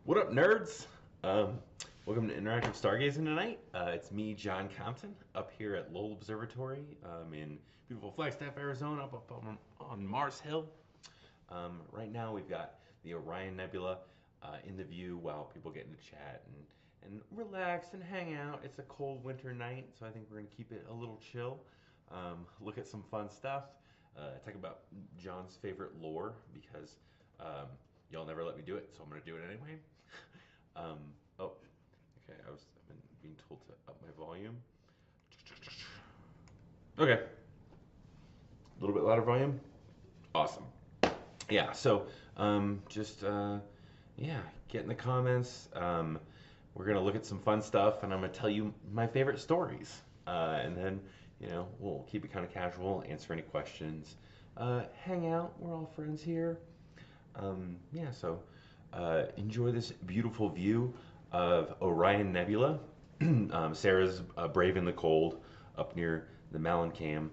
What up, nerds? Welcome to Interactive Stargazing tonight. It's me, John Compton, up here at Lowell Observatory in beautiful Flagstaff, Arizona, up on Mars Hill. Right now, we've got the Orion Nebula in the view while people get into chat and relax and hang out. It's a cold winter night, so I think we're going to keep it a little chill. Look at some fun stuff. Talk about John's favorite lore because y'all never let me do it, so I'm going to do it anyway. Oh, okay, I've been being told to up my volume. Okay, a little bit louder volume. Awesome. Yeah, so yeah, get in the comments. We're gonna look at some fun stuff, and I'm gonna tell you my favorite stories, and then we'll keep it kind of casual, answer any questions, hang out. We're all friends here. Yeah, so enjoy this beautiful view of Orion Nebula. Sarah's braving the cold up near the Melancam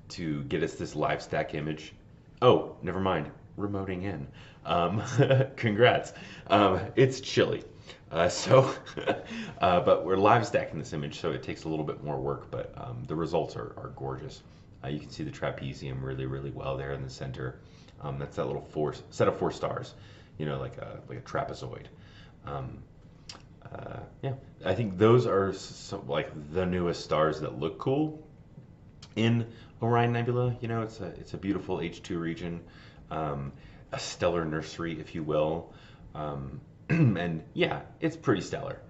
to get us this live stack image. Oh, never mind, remoting in. Congrats. It's chilly. But we're live stacking this image, so it takes a little bit more work, but the results are gorgeous. You can see the trapezium really, really well there in the center. That's that little set of 4 stars, like a trapezoid. Yeah, I think those are like the newest stars that look cool in Orion Nebula. It's a beautiful H2 region, a stellar nursery, if you will. And yeah, it's pretty stellar.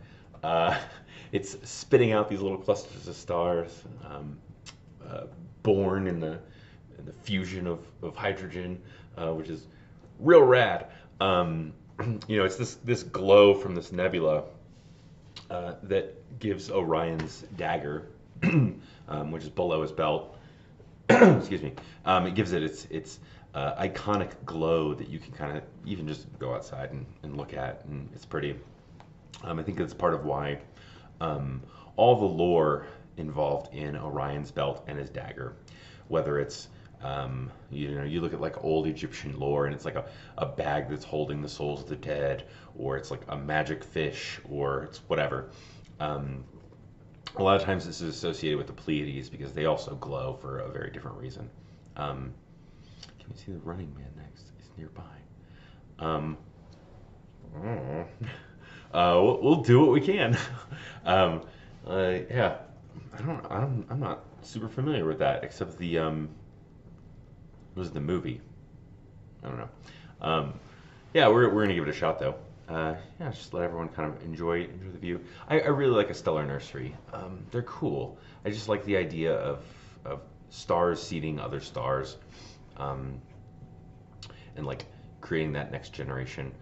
It's spitting out these little clusters of stars, born in the fusion of hydrogen, which is real rad. It's this glow from this nebula that gives Orion's dagger, which is below his belt. Excuse me. It gives it its iconic glow that you can kind of even just go outside and look at, and it's pretty. I think that's part of why all the lore involved in Orion's belt and his dagger, whether it's you look at like old Egyptian lore and it's like a bag that's holding the souls of the dead, or it's like a magic fish, or it's whatever. A lot of times this is associated with the Pleiades because they also glow for a very different reason. Can we see the Running Man next? He's nearby. We'll do what we can. Yeah, I'm not super familiar with that, except the was the movie. I don't know. Yeah, we're gonna give it a shot though. Yeah, just let everyone kind of enjoy the view. I really like a stellar nursery. They're cool. I just like the idea of stars seeding other stars, and like creating that next generation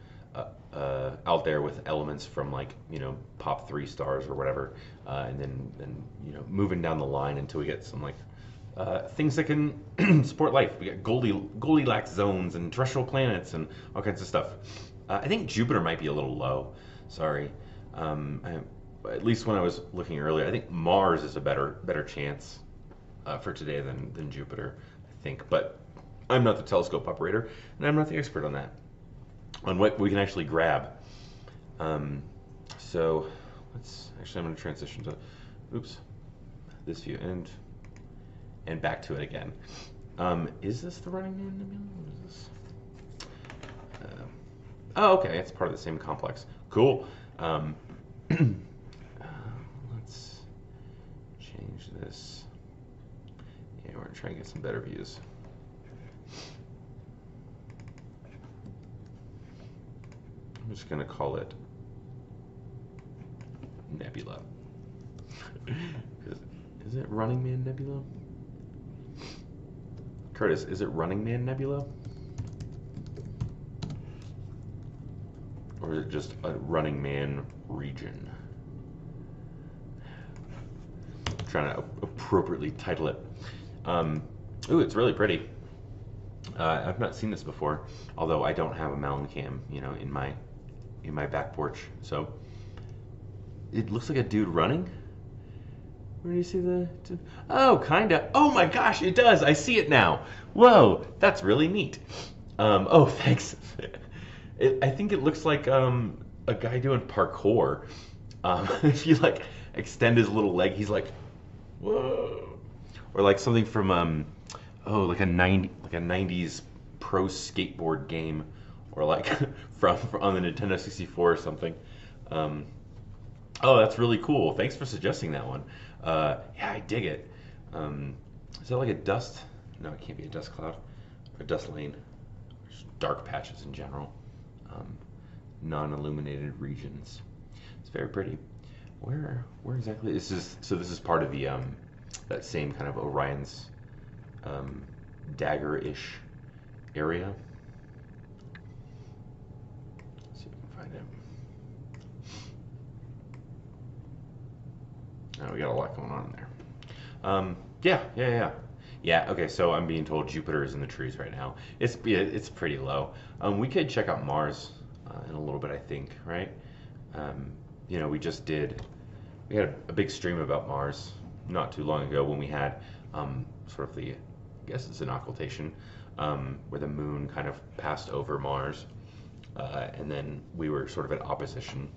out there with elements from like pop 3 stars or whatever, and then moving down the line until we get some like things that can support life. We got Goldilocks zones and terrestrial planets and all kinds of stuff. I think Jupiter might be a little low. Sorry. At least when I was looking earlier, I think Mars is a better chance for today than Jupiter, I think. But I'm not the telescope operator, and I'm not the expert on that, on what we can actually grab. So I'm going to transition to, this view and back to it again. Is this the Running Man Nebula? What is this? Oh, okay, it's part of the same complex. Cool. Let's change this. Yeah, we're gonna try and get some better views. I'm just gonna call it Nebula. Is it Running Man Nebula? Curtis, is it Running Man Nebula? Or is it just a Running Man region? I'm trying to appropriately title it. Ooh, it's really pretty. I've not seen this before, although I don't have a Melancam, in my back porch. So it looks like a dude running. Where do you see the? Oh, kinda. Oh my gosh, it does. I see it now. Whoa, that's really neat. Oh, thanks. I think it looks like a guy doing parkour. If you like extend his little leg, he's like, whoa. Or like something from oh, like a 90s pro skateboard game, or like from on the Nintendo 64 or something. Um, oh, that's really cool. Thanks for suggesting that one. Yeah, I dig it. Is that like a dust? No, it can't be a dust cloud. A dust lane. Just dark patches in general. Um, non-illuminated regions. It's very pretty. Where exactly? This is part of the that same kind of Orion's dagger-ish area. Let's see if we can find it. Oh, we got a lot going on in there. Yeah. Okay, so I'm being told Jupiter is in the trees right now. It's pretty low. We could check out Mars in a little bit, I think, right? You know, we had a big stream about Mars not too long ago when we had sort of I guess it's an occultation, where the moon kind of passed over Mars, and then we were sort of at opposition,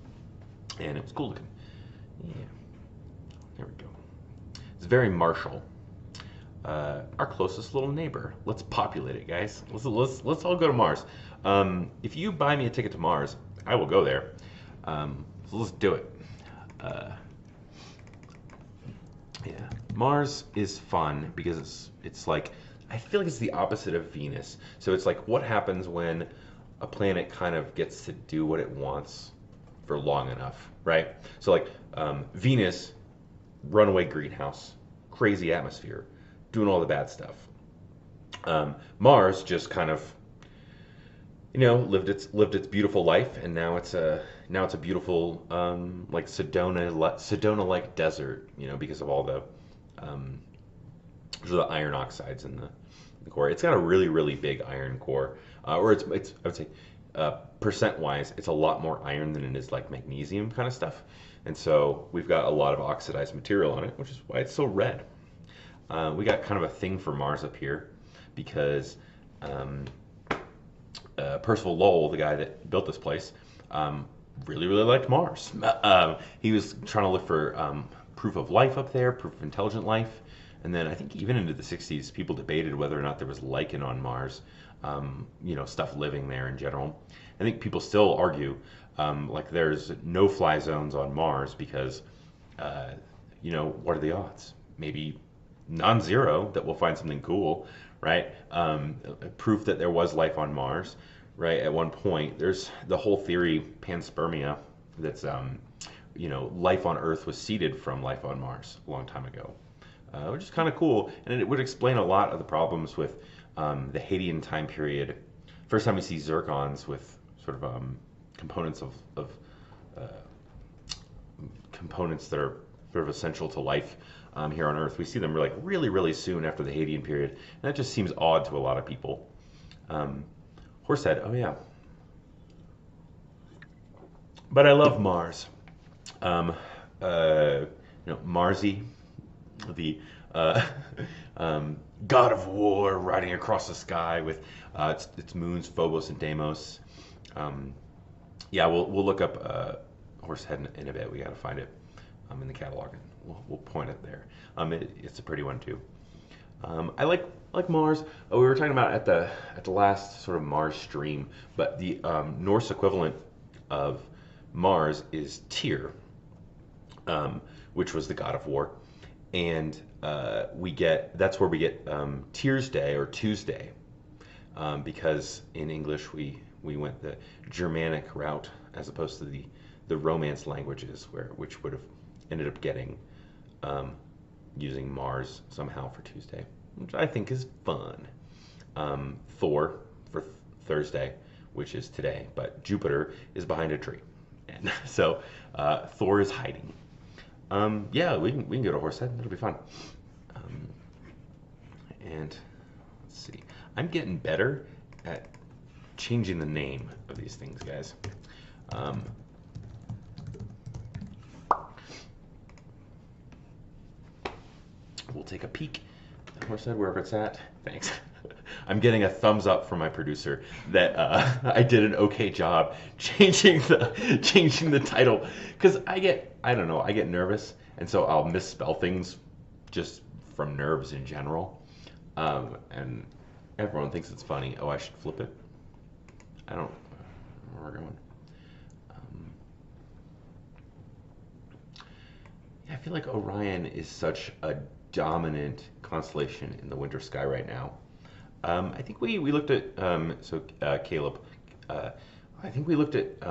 and it was cool looking. Yeah, there we go. It's very martial. Our closest little neighbor. Let's populate it, guys. Let's all go to Mars. If you buy me a ticket to Mars, I will go there. So let's do it. Yeah, Mars is fun because it's like, I feel like it's the opposite of Venus. So it's like, what happens when a planet kind of gets to do what it wants for long enough, right? So like Venus, runaway greenhouse, crazy atmosphere, doing all the bad stuff. Mars just kind of, you know, lived its beautiful life, and now it's a beautiful like Sedona like desert, you know, because of all the sort of the iron oxides in the core. It's got a really big iron core, or it's I would say percent wise, it's a lot more iron than it is like magnesium kind of stuff, and so we've got a lot of oxidized material on it, which is why it's so red. We got kind of a thing for Mars up here because Percival Lowell, the guy that built this place, really liked Mars. He was trying to look for proof of life up there, proof of intelligent life, and then I think even into the 60s, people debated whether or not there was lichen on Mars, you know, stuff living there in general. I think people still argue like there's no-fly zones on Mars because, you know, what are the odds? Maybe non-zero that we'll find something cool, right? Proof that there was life on Mars, right? At one point, there's the whole theory, panspermia, that's, you know, life on Earth was seeded from life on Mars a long time ago, which is kind of cool. And it would explain a lot of the problems with the Hadean time period. First time we see zircons with sort of components of components that are sort of essential to life here on Earth. We see them like really soon after the Hadean period, and that just seems odd to a lot of people. Horsehead, oh yeah. But I love Mars. You know, Marzi, the god of war riding across the sky with its moons, Phobos and Deimos. Yeah, we'll look up Horsehead in a bit. We got to find it in the catalog, and we'll point it there. It's a pretty one too. I like Mars. Oh, we were talking about at the last sort of Mars stream, but the Norse equivalent of Mars is Tyr, which was the god of war, and that's where we get Tyr's Day or Tuesday, because in English we went the Germanic route as opposed to the Romance languages, which would have ended up getting using Mars somehow for Tuesday, which I think is fun. Thor for Thursday, which is today, but Jupiter is behind a tree, and so Thor is hiding. Yeah, we can go to Horsehead. It'll be fun. And let's see. I'm getting better at changing the name of these things, guys. We'll take a peek at Horsehead, wherever it's at. Thanks. I'm getting a thumbs up from my producer that I did an okay job changing the title, because I don't know, I get nervous, and so I'll misspell things just from nerves in general, and everyone thinks it's funny. Oh, I should flip it. I don't know where we're going. Yeah, I feel like Orion is such a dominant constellation in the winter sky right now. I think we looked at Caleb. Uh, I think we looked at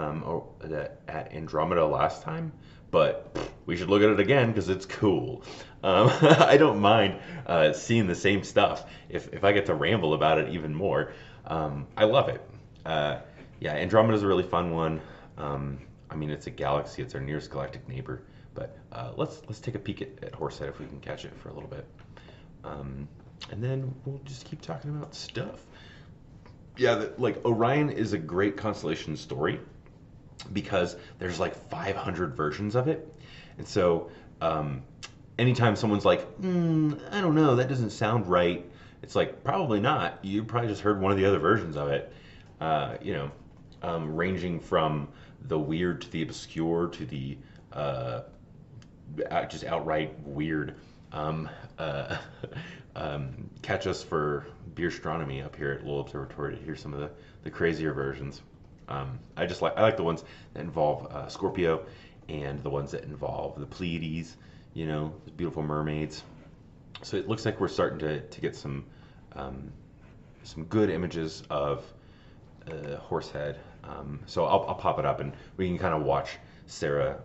Andromeda last time, but we should look at it again because it's cool. I don't mind seeing the same stuff if I get to ramble about it even more. I love it. Yeah, Andromeda is a really fun one. I mean, it's a galaxy; it's our nearest galactic neighbor. But let's take a peek at Horsehead if we can catch it for a little bit. And then we'll just keep talking about stuff. Yeah, like Orion is a great constellation story because there's like 500 versions of it. And so anytime someone's like, I don't know, that doesn't sound right, it's like, probably not. You probably just heard one of the other versions of it. Ranging from the weird to the obscure to the just outright weird. Catch us for Beerstronomy up here at Lowell Observatory to hear some of the crazier versions. I like the ones that involve Scorpio, and the ones that involve the Pleiades, the beautiful mermaids. So it looks like we're starting to get some good images of Horsehead. So I'll pop it up and we can kind of watch Sarah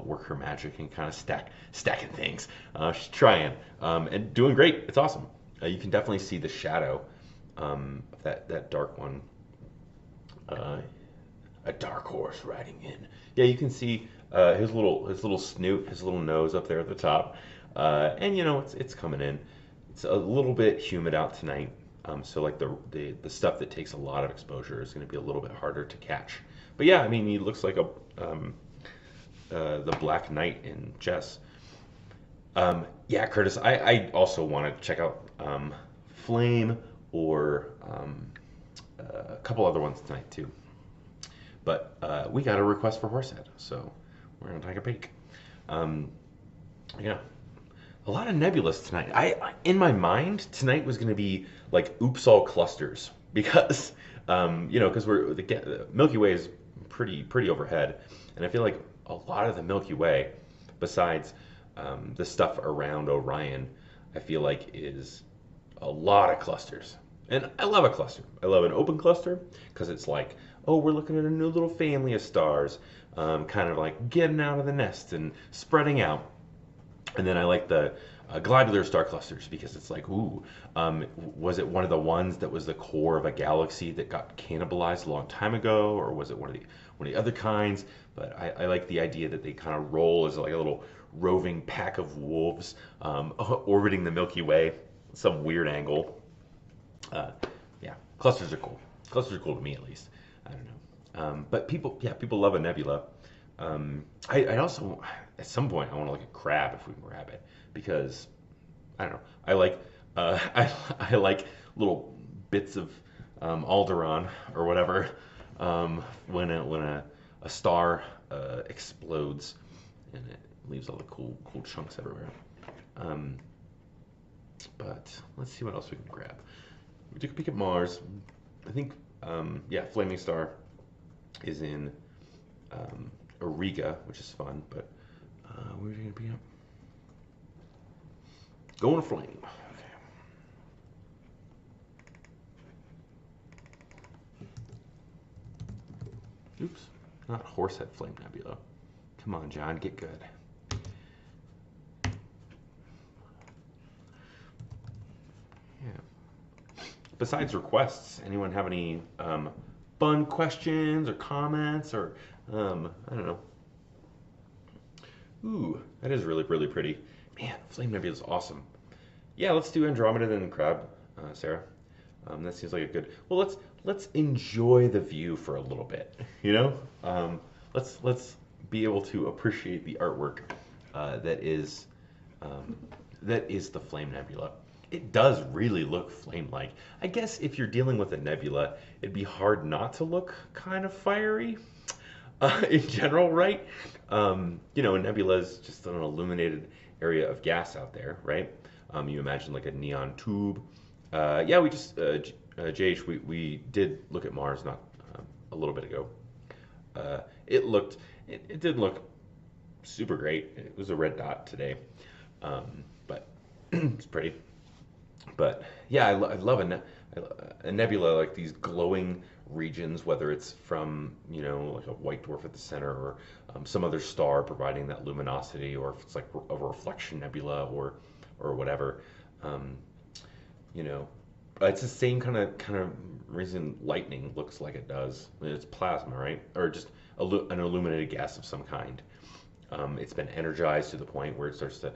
work her magic and kind of stacking things. She's trying and doing great. It's awesome. You can definitely see the shadow of that dark one. A dark horse riding in. Yeah, you can see his little snoot, his little nose up there at the top, and it's coming in. It's a little bit humid out tonight, so like the stuff that takes a lot of exposure is going to be a little bit harder to catch. But yeah, I mean, he looks like the Black Knight in chess. Yeah, Curtis, I also want to check out Flame or a couple other ones tonight too. But we got a request for Horsehead, so we're gonna take a peek. Yeah, a lot of nebulous tonight. In my mind, tonight was gonna be like oops all clusters because because the Milky Way is pretty overhead, and I feel like a lot of the Milky Way, besides the stuff around Orion, I feel like is a lot of clusters. And I love a cluster. I love an open cluster because it's like, oh, we're looking at a new little family of stars, kind of like getting out of the nest and spreading out. And then I like the globular star clusters because it's like, ooh, was it one of the ones that was the core of a galaxy that got cannibalized a long time ago, or was it one of the other kinds? But I like the idea that they kind of roll as like a little roving pack of wolves orbiting the Milky Way, some weird angle. Yeah, clusters are cool. Clusters are cool to me, at least. I don't know. But people love a nebula. I also, at some point, I want to look at crab if we can grab it, because I don't know. I like I like little bits of Alderaan or whatever when a star explodes and it leaves all the cool chunks everywhere. But let's see what else we can grab. We took a peek at Mars. I think, Flaming Star is in Auriga, which is fun, but where are you going to be at? Going to Flame. Okay. Oops, not Horsehead Flame Nebula. Come on, John, get good. Besides requests, anyone have any fun questions or comments or I don't know. Ooh, that is really, really pretty. Man, Flame Nebula is awesome. Yeah, let's do Andromeda then Crab, Sarah. That seems like a good. Well, let's enjoy the view for a little bit. Let's be able to appreciate the artwork that is the Flame Nebula. it does really look flame-like. I guess if you're dealing with a nebula, it'd be hard not to look kind of fiery in general, right? You know, a nebula is just an illuminated area of gas out there, right? You imagine like a neon tube. Yeah, we just, JH, we did look at Mars not a little bit ago. It didn't look super great. It was a red dot today, but it's pretty. But yeah, I love a nebula, like these glowing regions, whether it's from, you know, like a white dwarf at the center, or some other star providing that luminosity, or if it's like a reflection nebula, or whatever. You know, it's the same kind of reason lightning looks like it does. It's plasma, right? Or just an illuminated gas of some kind. It's been energized to the point where it starts to,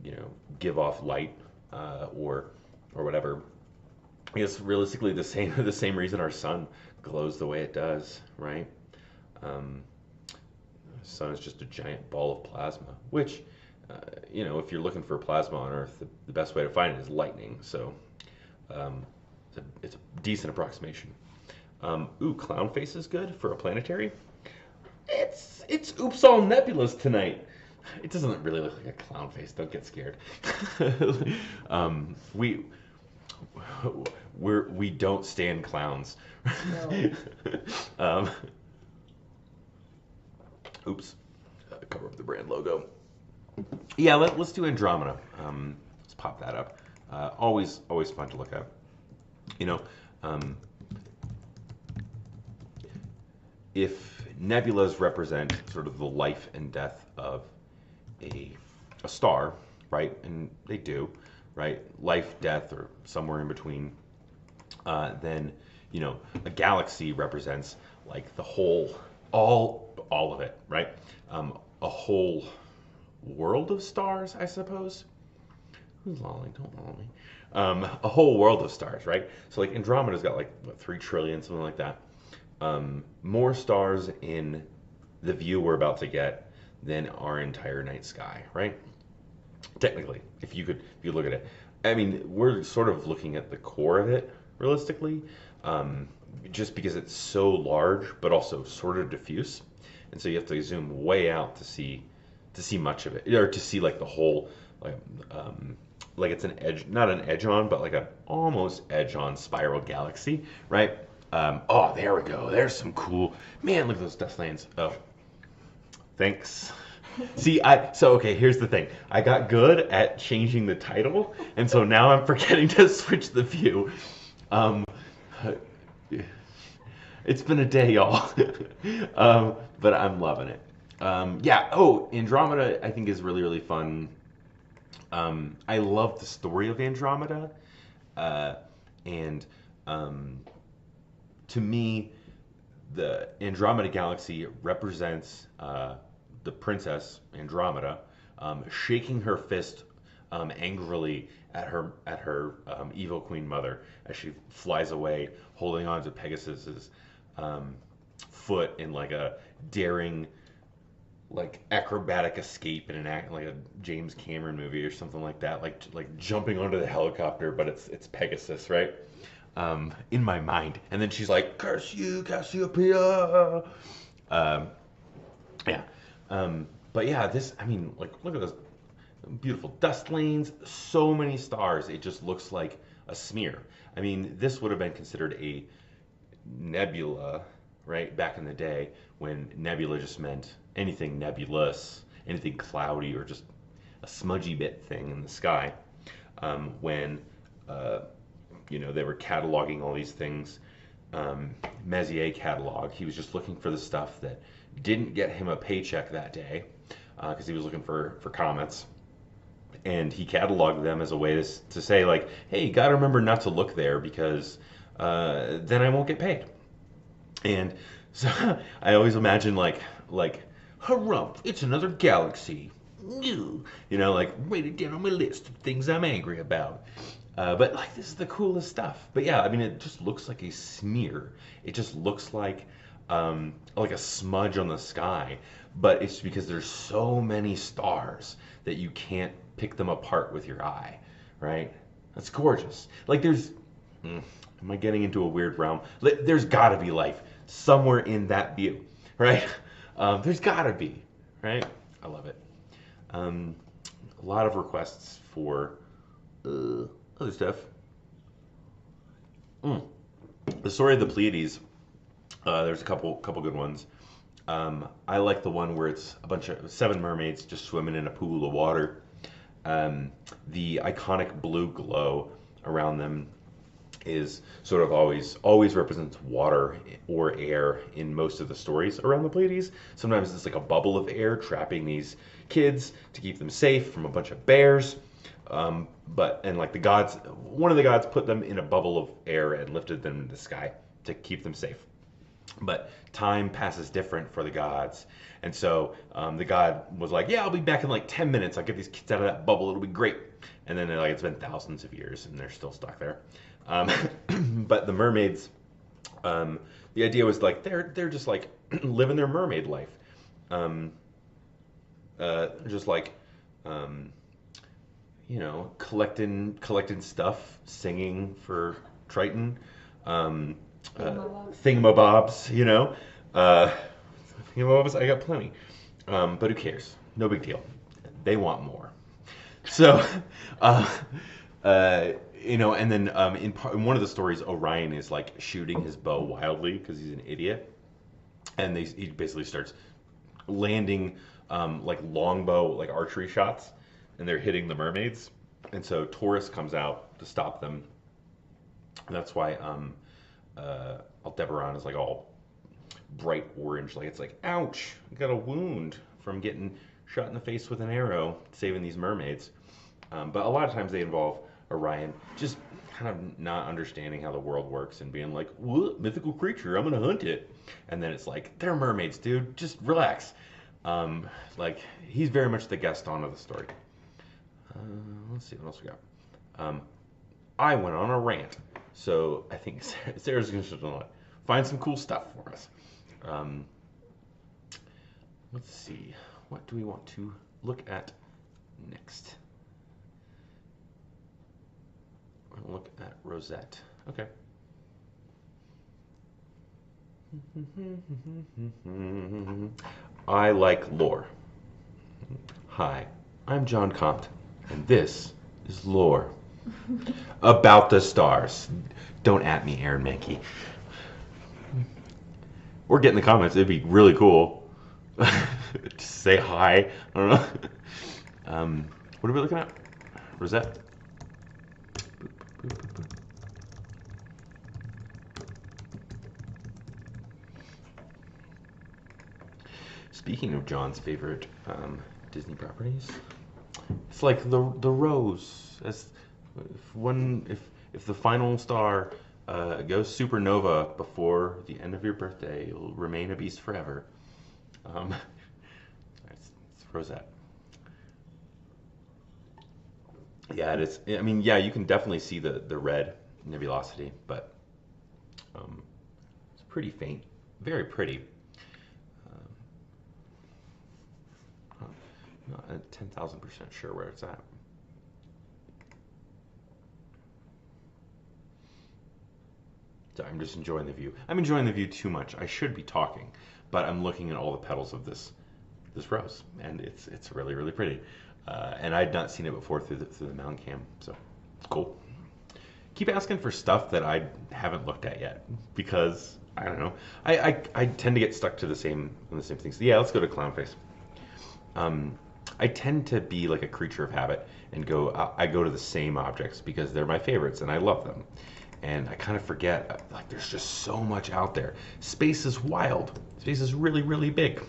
you know, give off light, or whatever. I guess realistically the same reason our sun glows the way it does, right? The sun is just a giant ball of plasma, which, you know, if you're looking for plasma on Earth, the best way to find it is lightning. So it's a decent approximation. Ooh, clown face is good for a planetary. It's oops all nebulas tonight. It doesn't really look like a clown face. Don't get scared. We don't stand clowns. No. Oops. Cover up the brand logo. Yeah, let's do Andromeda. Let's pop that up. Always fun to look at. You know, if nebulas represent sort of the life and death of a star, right? And they do, right? Life, death, or somewhere in between. Then, you know, a galaxy represents like the whole, all of it, right? A whole world of stars, I suppose. Who's lolling? Don't loll me. A whole world of stars, right? So like Andromeda's got like what, 3 trillion, something like that. More stars in the view we're about to get than our entire night sky, right? Technically, if you look at it, I mean, we're sort of looking at the core of it realistically, just because it's so large, but also sort of diffuse, and so you have to zoom way out to see much of it, or to see like the whole, like it's an edge, not an edge on, but like an almost edge on spiral galaxy, right? Oh, there we go. There's some cool, man. Look at those dust lanes. Oh, thanks. See, okay, here's the thing. I got good at changing the title, and so now I'm forgetting to switch the view. It's been a day, y'all. But I'm loving it. Yeah, oh, Andromeda I think is really, really fun. I love the story of Andromeda. And to me, the Andromeda galaxy represents the princess Andromeda shaking her fist angrily at her evil queen mother as she flies away, holding on to Pegasus's foot in like a daring, like acrobatic escape in like a James Cameron movie or something like that, like jumping onto the helicopter, but it's Pegasus, right? In my mind, and then she's like, "Curse you, Cassiopeia!" Yeah. But yeah, I mean, like, look at those beautiful dust lanes, so many stars. It just looks like a smear. I mean, this would have been considered a nebula, right? Back in the day, when nebula just meant anything nebulous, anything cloudy, or just a smudgy bit thing in the sky. When you know, they were cataloging all these things. Messier catalog. He was just looking for the stuff that didn't get him a paycheck that day, because he was looking for comets, and he cataloged them as a way to say like, hey, you gotta remember not to look there, because then I won't get paid. And so I always imagine like harumph, it's another galaxy, you know, like write it down on my list of things I'm angry about. But like, this is the coolest stuff. But yeah, I mean, it just looks like a smear. It just looks like a smudge on the sky. But it's because there's so many stars that you can't pick them apart with your eye, right? That's gorgeous. Like am I getting into a weird realm? There's got to be life somewhere in that view, right? There's got to be, right? I love it. A lot of requests for other stuff. The story of the Pleiades. There's a couple good ones. I like the one where it's a bunch of 7 mermaids just swimming in a pool of water. The iconic blue glow around them is sort of always represents water or air in most of the stories around the Pleiades. Sometimes it's like a bubble of air trapping these kids to keep them safe from a bunch of bears. And like the gods, one of the gods put them in a bubble of air and lifted them into the sky to keep them safe. But time passes different for the gods. And so the god was like, yeah, I'll be back in like 10 minutes. I'll get these kids out of that bubble. It'll be great. And then like it's been thousands of years and they're still stuck there. But the mermaids, the idea was like they're just like living their mermaid life. Just like you know, collecting stuff, singing for Triton, thingamabobs, you know, thingamabobs. I got plenty, but who cares? No big deal. They want more. So, you know, and then in one of the stories, Orion is like shooting his bow wildly because he's an idiot, and he basically starts landing like longbow, like archery shots, and they're hitting the mermaids, and so Taurus comes out to stop them. And that's why Aldebaran is like all bright orange, like it's like, ouch, I got a wound from getting shot in the face with an arrow, saving these mermaids. But a lot of times they involve Orion just kind of not understanding how the world works and being like, what mythical creature, I'm gonna hunt it. And then it's like, they're mermaids, dude, just relax. Like, he's very much the Gaston of the story. Let's see what else we got. I went on a rant, so I think Sarah's going to find some cool stuff for us. Let's see, what do we want to look at next? We're going to look at Rosette. Okay. I like lore. Hi, I'm John Comte, and this is lore about the stars. Don't at me, Aaron Mankey. Or get in the comments. It'd be really cool. Just say hi. I don't know. What are we looking at? Rosette. Speaking of John's favorite Disney properties, it's like the rose. As if the final star goes supernova before the end of your birthday, you'll remain a beast forever. It's Rosette. Yeah, it is. I mean, yeah, you can definitely see the red nebulosity, but it's pretty faint. Very pretty. Not 10,000% sure where it's at. So I'm just enjoying the view. I'm enjoying the view too much. I should be talking, but I'm looking at all the petals of this rose, and it's really, really pretty. And I'd not seen it before through the mountain cam, so it's cool. Keep asking for stuff that I haven't looked at yet, because I don't know. I tend to get stuck to the same things. Yeah, let's go to Clownface. I tend to be like a creature of habit and I go to the same objects because they're my favorites and I love them. And I kind of forget, like, there's just so much out there. Space is wild. Space is really, really big.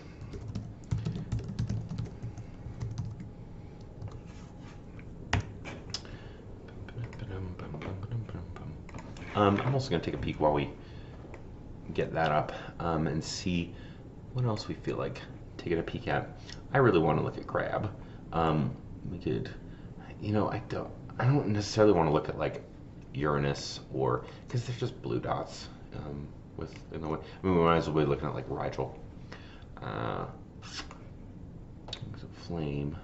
I'm also going to take a peek while we get that up and see what else we feel like taking a peek at. I really want to look at crab. We could, you know, I don't necessarily want to look at like Uranus or because they're just blue dots. In the way, I mean, we might as well be looking at like Rigel. Flame.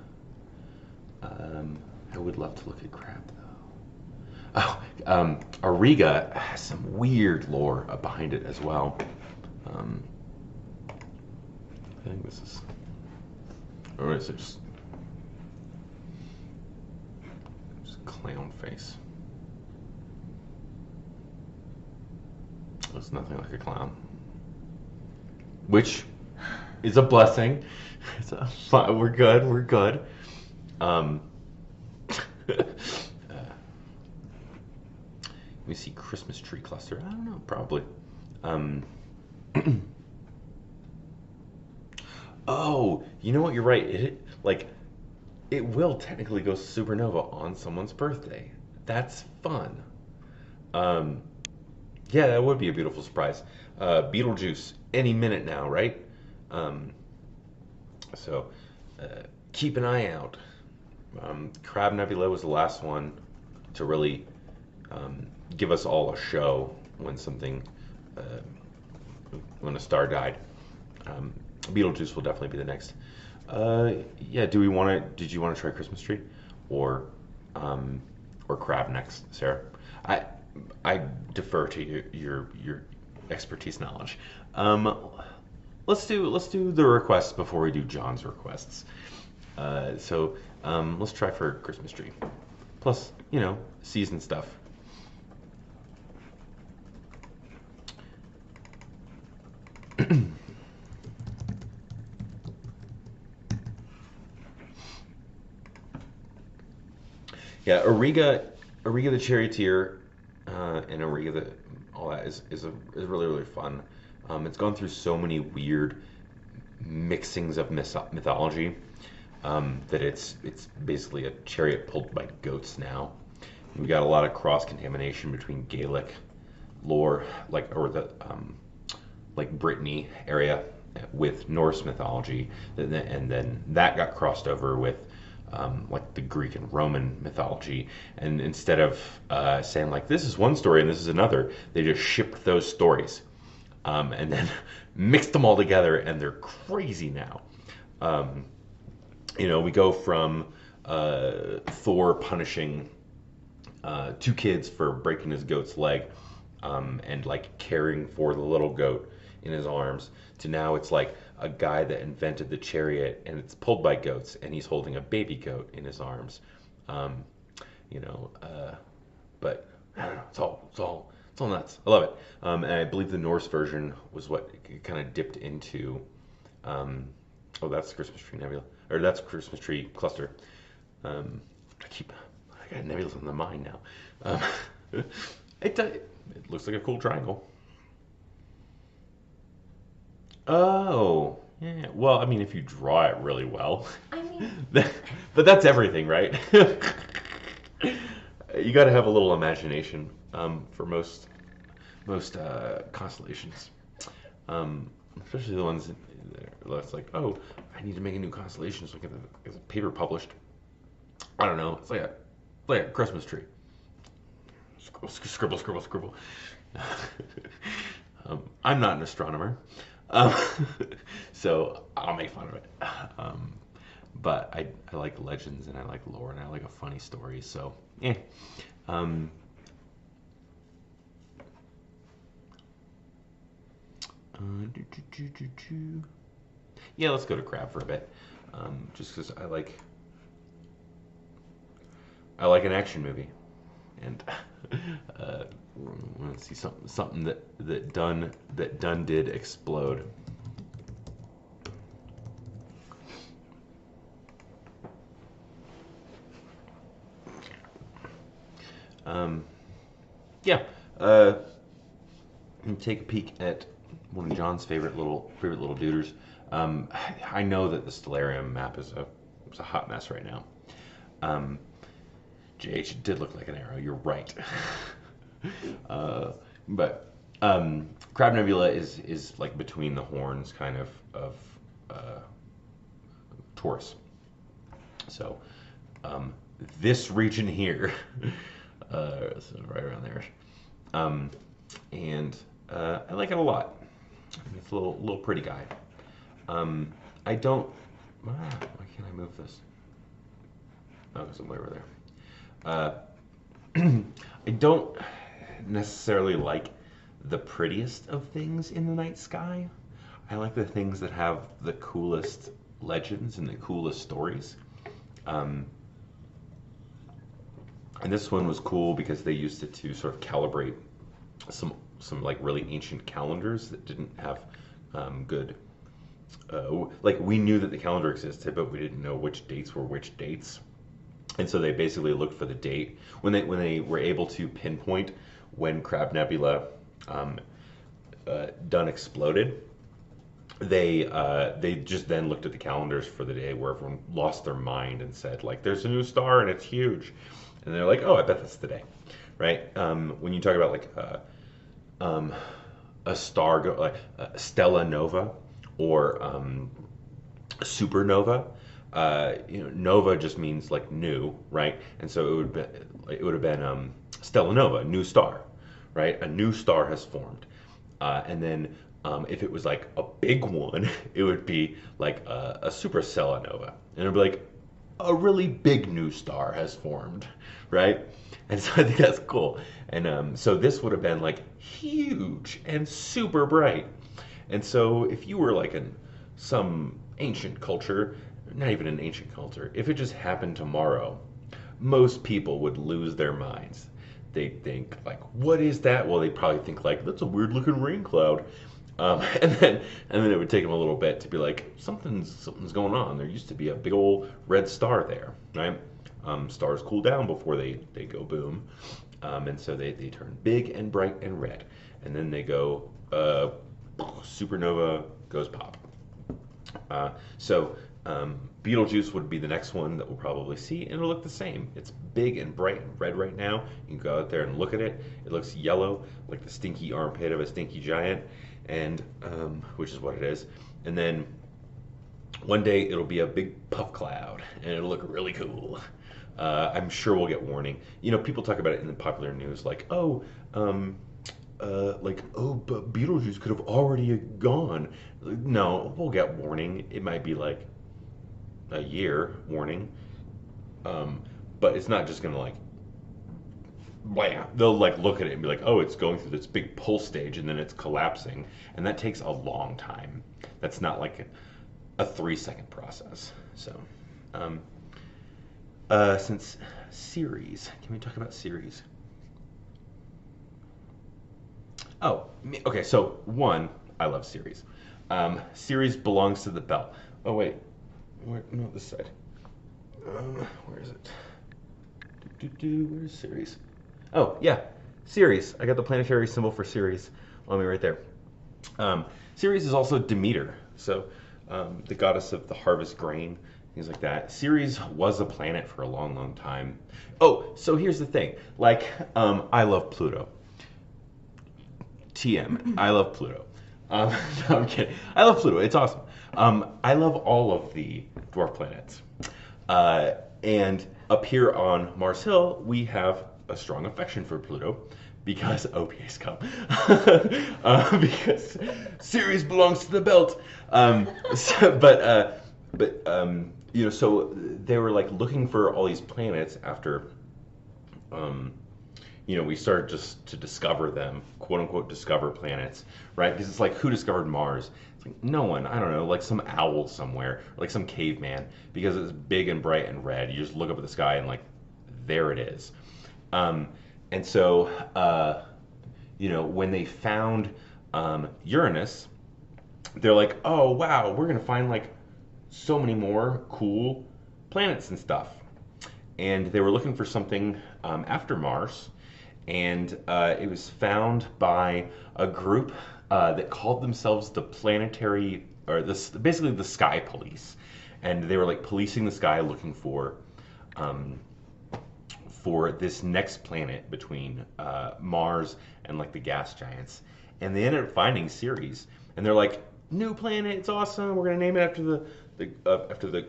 I would love to look at crab though. Oh, Auriga has some weird lore behind it as well. I think this is, or is it just clown face? Looks nothing like a clown, which is a blessing. We're good. We're good. Let me see, Christmas tree cluster. I don't know, probably. Oh, you know what? You're right. It will technically go supernova on someone's birthday. That's fun. Um, yeah, that would be a beautiful surprise. Beetlejuice any minute now, right? Um, so keep an eye out. Crab Nebula was the last one to really give us all a show when when a star died. Beetlejuice will definitely be the next. Yeah, did you want to try Christmas tree or crab next, Sarah? I defer to your expertise knowledge. Let's do the requests before we do John's requests. So let's try for Christmas tree. Plus, season stuff. Yeah, Auriga the Charioteer, and Auriga all that is really really fun. It's gone through so many weird mixings of mythology that it's basically a chariot pulled by goats now. We got a lot of cross contamination between Gaelic lore, like Brittany area with Norse mythology, and then that got crossed over with like the Greek and Roman mythology. And instead of saying like this is one story and this is another, they just shipped those stories and then mixed them all together, and they're crazy now. We go from Thor punishing two kids for breaking his goat's leg and like caring for the little goat in his arms, to now it's like a guy that invented the chariot and it's pulled by goats and he's holding a baby goat in his arms. But I don't know, it's all nuts. I love it. And I believe the Norse version was what kind of dipped into. Oh, that's Christmas tree nebula, or that's Christmas tree cluster. I got nebulas on the mind now. It looks like a cool triangle. Oh, yeah. Well, I mean, if you draw it really well. I mean, but that's everything, right? You got to have a little imagination for most constellations, especially the ones that's like, oh, I need to make a new constellation so I can get a paper published. I don't know. It's like a Christmas tree. Scribble, scribble, scribble. I'm not an astronomer. So I'll make fun of it. But I like legends and I like lore and I like a funny story. So yeah. Yeah, let's go to crab for a bit. Just because I like an action movie, and want to see something that done did explode. Yeah. Take a peek at one of John's favorite little duders. I know that the Stellarium map is a hot mess right now. JH, it did look like an arrow. You're right. But Crab Nebula is like between the horns, kind of Taurus. So this region here, this is right around there, and I like it a lot. It's a little pretty guy. I don't. Why can't I move this? Oh, because I'm way over there. I don't necessarily like the prettiest of things in the night sky. I like the things that have the coolest legends and the coolest stories. Um, and this one was cool because they used it to sort of calibrate some like really ancient calendars that didn't have good. Like we knew that the calendar existed, but we didn't know which dates were which dates. And so they basically looked for the date when they were able to pinpoint when Crab Nebula done exploded. They just then looked at the calendars for the day where everyone lost their mind and said like, "There's a new star and it's huge," and they're like, "Oh, I bet that's the day," right? When you talk about like a star like Stella Nova or supernova. Nova just means like new, right? And so it would have been Stella Nova, new star, right? A new star has formed, and then if it was like a big one, it would be like a supercella nova, and it'd be like a really big new star has formed, right? And so I think that's cool. And so this would have been like huge and super bright. And so if you were like in some ancient culture, not even an ancient culture, if it just happened tomorrow, most people would lose their minds. They'd think like, what is that? Well, they'd probably think like, that's a weird looking rain cloud. And then it would take them a little bit to be like, something's going on. There used to be a big old red star there, right? Stars cool down before they go boom. And so they turn big and bright and red. And then they go supernova goes pop. So Betelgeuse would be the next one that we'll probably see, and it'll look the same. It's big and bright and red right now. You can go out there and look at it. It looks yellow, like the stinky armpit of a stinky giant, and which is what it is. And then one day it'll be a big puff cloud, and it'll look really cool. I'm sure we'll get warning. People talk about it in the popular news, like, but Beetlejuice could have already gone. No, we'll get warning. It might be like a year warning, but it's not just gonna like, blam. They'll like look at it and be like, oh, it's going through this big pull stage and then it's collapsing, and that takes a long time. That's not like a 3-second process. So, since Ceres, can we talk about Ceres? Oh, okay. So one, I love Ceres. Ceres belongs to the belt. Oh wait, no, this side. Where is it? Where's Ceres? Oh yeah, Ceres. I got the planetary symbol for Ceres on me right there. Ceres is also Demeter, so the goddess of the harvest grain, things like that. Ceres was a planet for a long, long time. Oh, so here's the thing. Like, I love Pluto. TM. I love Pluto. No, I'm kidding. I love Pluto. It's awesome. I love all of the dwarf planets. And up here on Mars Hill, we have a strong affection for Pluto because OPA's come. Because Ceres belongs to the belt. So they were like looking for all these planets after we started just to discover them, quote unquote, discover planets, right? Because it's like, who discovered Mars? It's like, no one, I don't know, like some owl somewhere, like some caveman, because it's big and bright and red. You just look up at the sky and like, there it is. And so, when they found Uranus, they're like, oh, wow, we're going to find like so many more cool planets and stuff. And they were looking for something after Mars. And it was found by a group that called themselves the planetary, or basically the sky police. And they were like policing the sky looking for this next planet between Mars and like the gas giants. And they ended up finding Ceres. And they're like, new planet, it's awesome. We're going to name it after the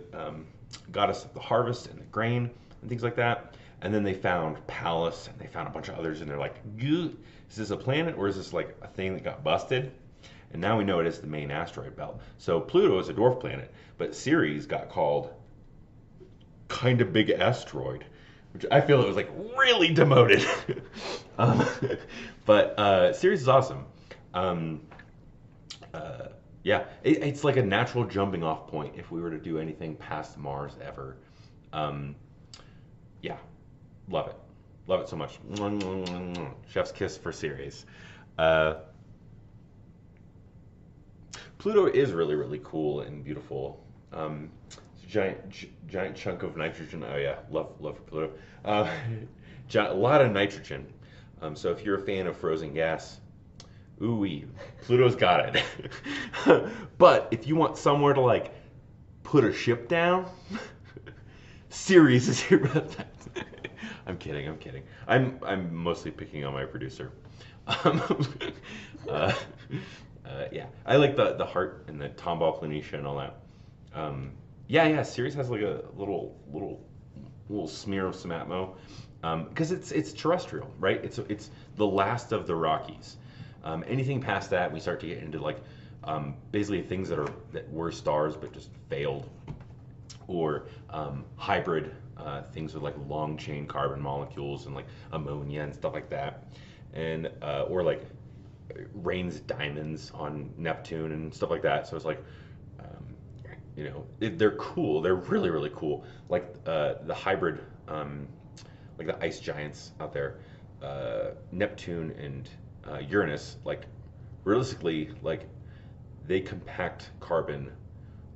goddess of the harvest and the grain and things like that. And then they found Pallas, and they found a bunch of others, and they're like, is this a planet, or is this like a thing that got busted? And now we know it is the main asteroid belt. So Pluto is a dwarf planet, but Ceres got called kind of big asteroid. which I feel it was like really demoted. um, but Sirius is awesome. Um, yeah, it's like a natural jumping off point if we were to do anything past Mars ever. Um, yeah, love it. Love it so much. Chef's kiss for Sirius. Uh, Pluto is really, really cool and beautiful. It's a giant chunk of nitrogen. Oh yeah, love for Pluto. Uh, a lot of nitrogen. So if you're a fan of frozen gas, ooh-wee, Pluto's got it. But if you want somewhere to like put a ship down, Ceres is your best. I'm kidding. I'm mostly picking on my producer. Um, uh, yeah, I like the heart and the tomball planitia and all that. Yeah. Ceres has like a little smear of some atmo, because it's terrestrial, right? It's the last of the Rockies. Anything past that, we start to get into like basically things that were stars but just failed, or hybrid things with like long chain carbon molecules and like ammonia and stuff like that, and or like rains diamonds on Neptune and stuff like that. So it's like, they're cool. They're really, really cool. Like the hybrid, like the ice giants out there, Neptune and Uranus. Like realistically, like they compact carbon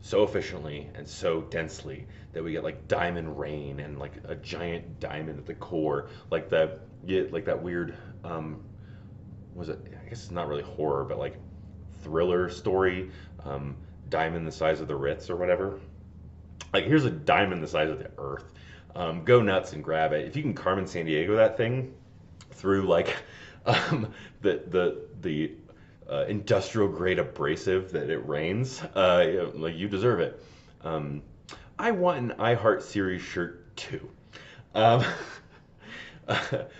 so efficiently and so densely that we get like diamond rain and like a giant diamond at the core, like that weird. Was it? I guess it's not really horror, but like thriller story. Diamond the size of the Ritz or whatever. Like here's a diamond the size of the Earth. Go nuts and grab it. If you can Carmen Sandiego that thing through like the industrial grade abrasive that it rains, like you deserve it. I want an I Heart Series shirt too. I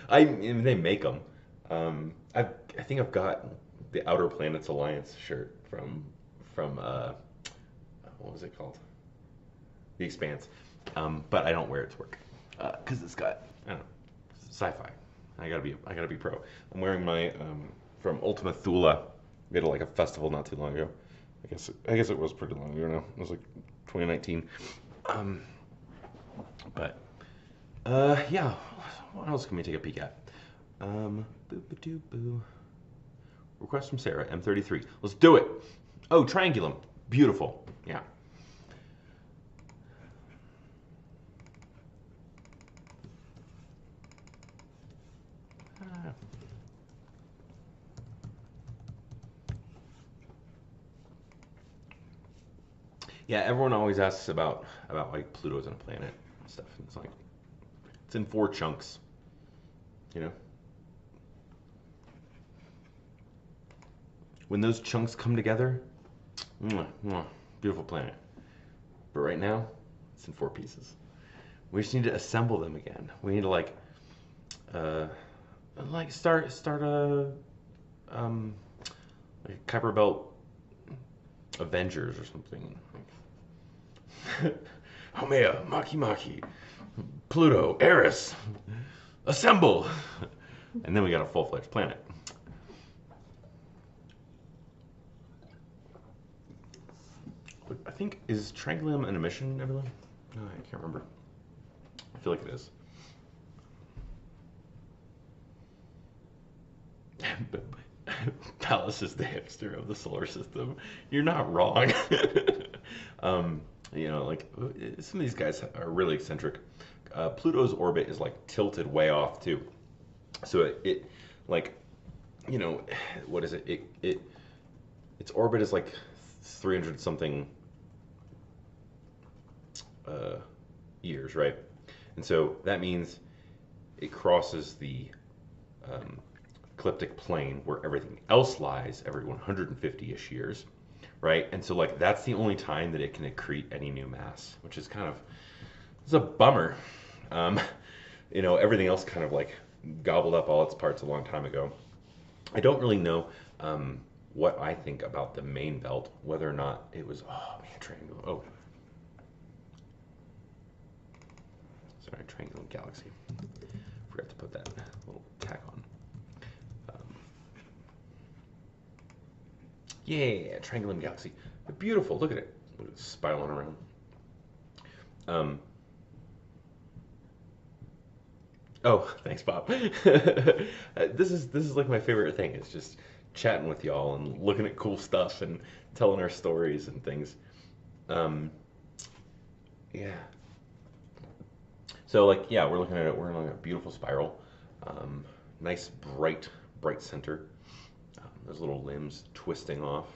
mean, they make them. I think I've got the Outer Planets Alliance shirt from what was it called? The Expanse. But I don't wear it to work because it's got, I don't know, sci-fi. I gotta be pro. I'm wearing my from Ultima Thule. We had like a festival not too long ago. I guess it was pretty long ago now. It was like 2019. But yeah. What else can we take a peek at? Boo. Request from Sarah, M33. Let's do it. Oh, Triangulum. Beautiful. Yeah. Yeah, everyone always asks about like Pluto's in a planet and stuff. And it's like it's in 4 chunks. You know? When those chunks come together, beautiful planet. But right now, it's in 4 pieces. We just need to assemble them again. We need to like start a like Kuiper Belt Avengers or something. Haumea, Maki, Pluto, Eris, assemble! And then we got a full-fledged planet. I think, is Triangulum an emission nebula? No, I can't remember. I feel like it is. Pallas is the hipster of the solar system. You're not wrong. Like some of these guys are really eccentric. Pluto's orbit is like tilted way off too. So it like, what is it? Its orbit is like 300 something years, right? And so that means it crosses the ecliptic plane where everything else lies every 150-ish years, right? And so like that's the only time that it can accrete any new mass, which is it's a bummer. Everything else kind of like gobbled up all its parts a long time ago. I don't really know what I think about the main belt, whether or not it was, triangle. Oh, Sorry, triangular galaxy. Forgot to put that little tack on. Yeah, triangular galaxy. They're beautiful. Look at it. Look at it spiraling around. Oh, thanks, Bob. This is like my favorite thing. It's just chatting with y'all and looking at cool stuff and telling our stories and things. Yeah. So like, yeah, we're looking at it. We're looking at a beautiful spiral. Nice bright center. Those little limbs twisting off.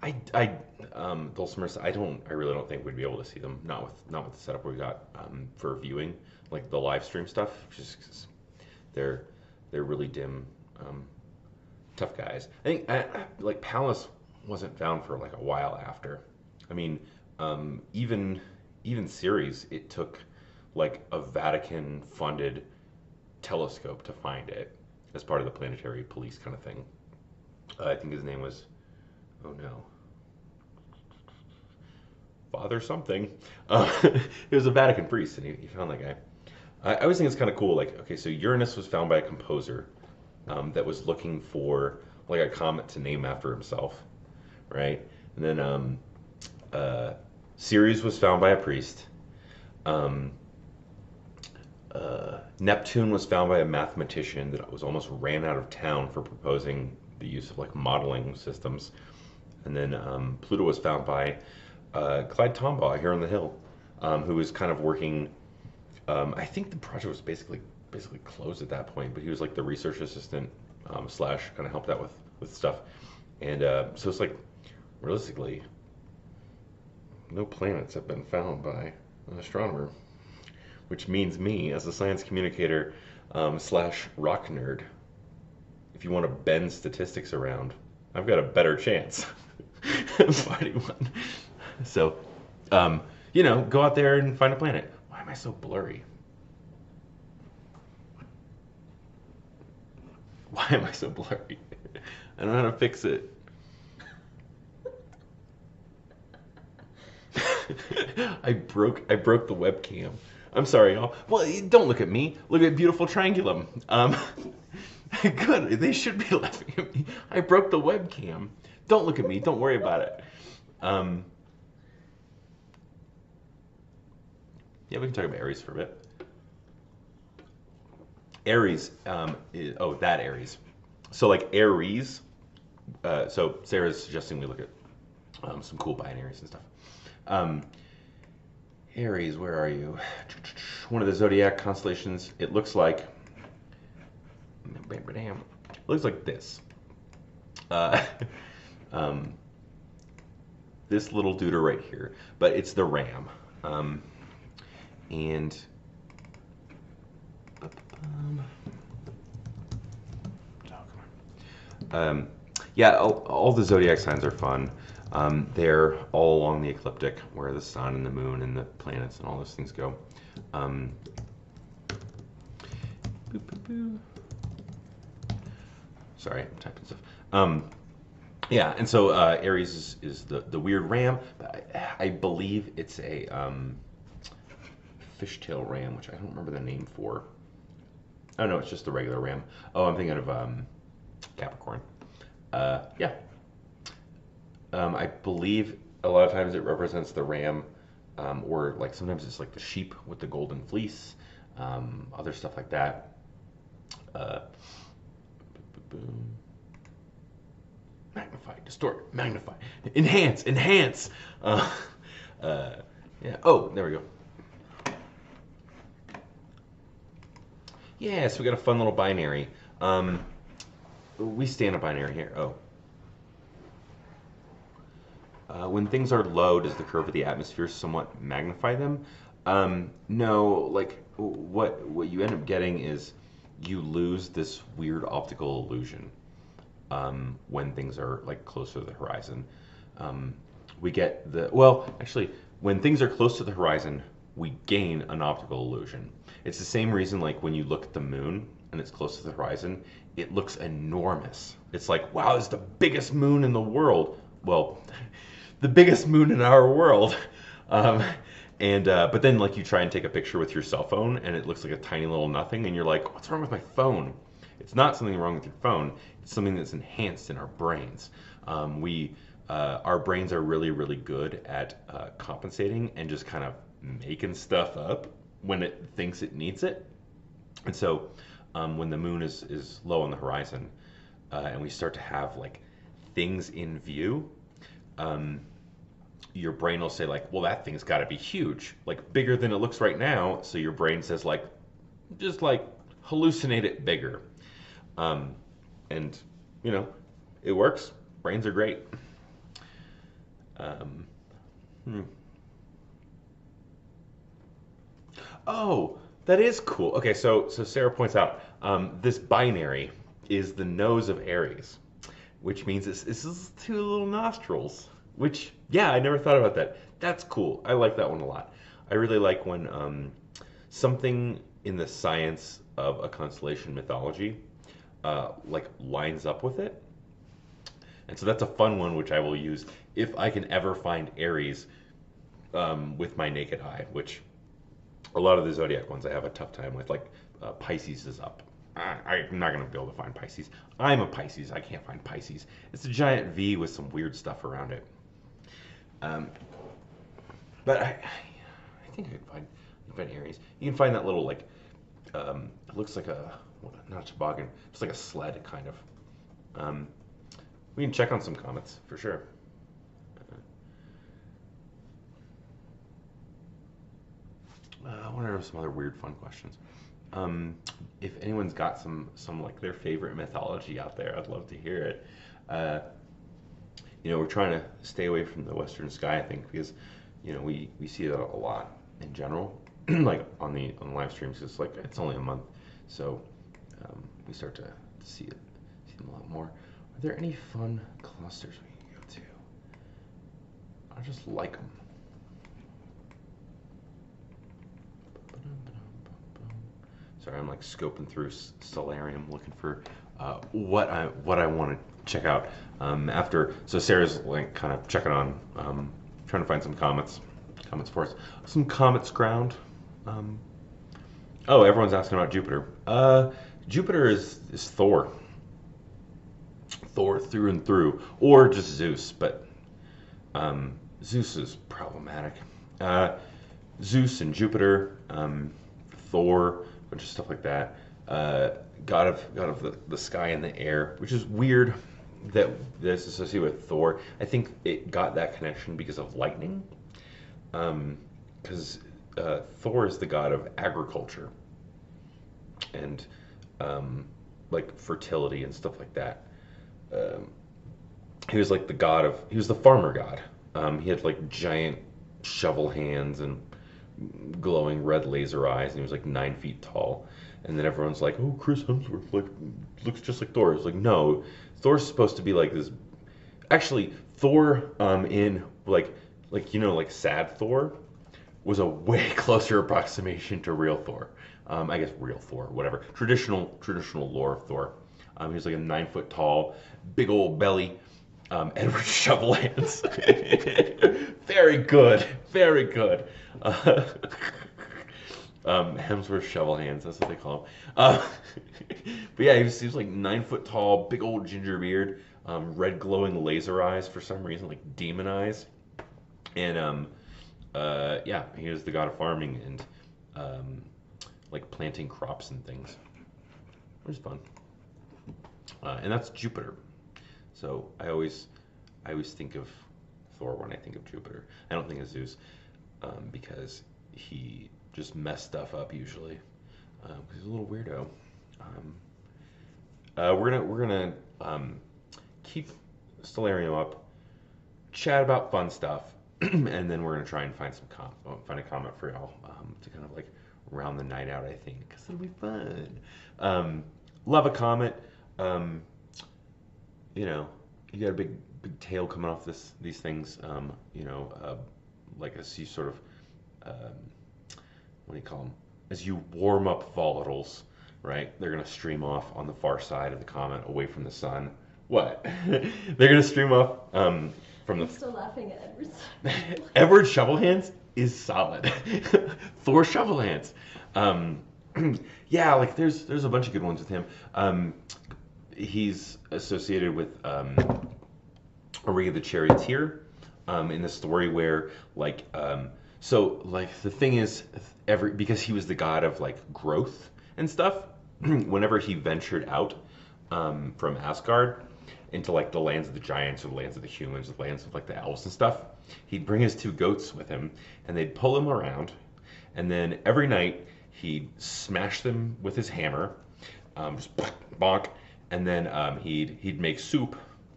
Dulcimers, I really don't think we'd be able to see them. Not with the setup we got for viewing, like the live stream stuff. Just 'cause they're really dim, tough guys. I think like Pallas wasn't found for like a while after. I mean, even Ceres, it took like a Vatican funded telescope to find it as part of the planetary police kind of thing. I think his name was, oh no, Father something. He was a Vatican priest, and he found that guy. I always think it's kind of cool. Like, okay, so Uranus was found by a composer that was looking for like a comet to name after himself, right? And then Ceres was found by a priest. Neptune was found by a mathematician that was almost ran out of town for proposing the use of like modeling systems. And then Pluto was found by Clyde Tombaugh here on the Hill, who was kind of working. I think the project was basically closed at that point, but he was like the research assistant slash kind of helped out with stuff. And so it's like realistically, no planets have been found by an astronomer, which means me as a science communicator slash rock nerd, if you want to bend statistics around, I've got a better chance of finding one. So, go out there and find a planet. Why am I so blurry? Why am I so blurry? I don't know how to fix it. I broke the webcam. I'm sorry, y'all. Well, don't look at me. Look at beautiful triangulum. Good. They should be laughing at me. I broke the webcam. Don't look at me. Don't worry about it. Yeah, we can talk about Aries for a bit. Aries, that Aries. So like Aries, so Sarah's suggesting we look at some cool binaries and stuff. Aries, where are you? One of the zodiac constellations. It looks like, this. This little dude right here, but it's the Ram. And yeah, all the zodiac signs are fun. They're all along the ecliptic where the sun and the moon and the planets and all those things go. Sorry, I'm typing stuff. Yeah, and so Aries is the weird ram. But I believe it's a fishtail ram, which I don't remember the name for. Oh no, it's just the regular ram. Oh, I'm thinking of Capricorn. Yeah. I believe a lot of times it represents the ram, or like sometimes it's like the sheep with the golden fleece, other stuff like that. Magnify, distort, magnify, enhance. Yeah. Oh, there we go. Yeah, so we got a fun little binary. We stand a binary here. Oh. When things are low, does the curve of the atmosphere somewhat magnify them? No, like what you end up getting is you lose this weird optical illusion when things are like closer to the horizon. We get when things are close to the horizon, we gain an optical illusion. It's the same reason like when you look at the moon and it's close to the horizon, it looks enormous. It's like, wow, it's the biggest moon in the world. Well, the biggest moon in our world. And but then like you try and take a picture with your cell phone and it looks like a tiny little nothing, and you're like, what's wrong with my phone? It's not something wrong with your phone. It's something that's enhanced in our brains. Our brains are really, really good at compensating and just kind of making stuff up when it thinks it needs it. And so when the moon is low on the horizon and we start to have like things in view, your brain will say like, well, that thing's got to be huge, like bigger than it looks right now. So your brain says like, just like hallucinate it bigger. And you know, it works. Brains are great. Oh, that is cool. Okay, so Sarah points out this binary is the nose of Aries, which means this is two little nostrils. Which, yeah, I never thought about that. That's cool. I like that one a lot. I really like when something in the science of a constellation mythology like lines up with it. And so that's a fun one, which I will use if I can ever find Aries with my naked eye, which a lot of the zodiac ones I have a tough time with, like Pisces is up. I'm not going to be able to find Pisces. I'm a Pisces. I can't find Pisces. It's a giant V with some weird stuff around it. But I think I can find Aries. You can find that little like it looks like not a toboggan, just like a sled kind of. We can check on some comets for sure. I wonder if some other weird fun questions. If anyone's got some like their favorite mythology out there, I'd love to hear it. You know, we're trying to stay away from the Western sky, I think, because you know we see it a lot in general, like on the live streams. It's like it's only a month, so we start to see them a lot more. Are there any fun clusters we can go to? I just like them. Sorry, I'm like scoping through Stellarium, looking for what I want to check out so Sarah's like kind of checking on trying to find some comets for us, some comets ground. Oh, everyone's asking about Jupiter. Jupiter is Thor through and through, or just Zeus, but Zeus is problematic. Zeus and Jupiter, Thor, a bunch of stuff like that. God of the sky and the air, which is weird that that's associated with Thor. I think it got that connection because of lightning, because Thor is the god of agriculture and like fertility and stuff like that. He was like he was the farmer god. He had like giant shovel hands and glowing red laser eyes, and he was like 9 feet tall. And then everyone's like, "Oh, Chris Hemsworth like looks just like Thor." It's like, no, Thor's supposed to be like this. Actually, Thor in like you know, like sad Thor was a way closer approximation to real Thor. I guess real Thor, whatever. Traditional lore of Thor. He was like a 9 foot tall, big old belly, Edward Shovelhands. Very good, very good. Hemsworth Shovelhands, that's what they call him. But yeah, he was like 9 foot tall, big old ginger beard, red glowing laser eyes for some reason, like demon eyes. And yeah, he was the god of farming and like planting crops and things. It was fun. And that's Jupiter. So I always think of Thor when I think of Jupiter. I don't think of Zeus because he just messed stuff up usually. He's a little weirdo. We're gonna keep Stellarium up, chat about fun stuff, and then we're gonna try and find find a comment for y'all to kind of like round the night out. I think because it'll be fun. Love a comment. You know, you got a big tail coming off these things. You know, like as you sort of what do you call them? As you warm up volatiles, right? They're gonna stream off on the far side of the comet, away from the sun. What? They're gonna stream off from the. I'm still laughing at Edward's. Edward Shovelhands? is solid. Thor shovel hands. Yeah, like there's a bunch of good ones with him. He's associated with Origa the Charioteer in the story where so like the thing is because he was the god of like growth and stuff. Whenever he ventured out from Asgard into like the lands of the giants or the lands of the humans, the lands of like the elves and stuff, he'd bring his two goats with him and they'd pull him around, and then every night he'd smash them with his hammer, just bonk, and then he'd make soup,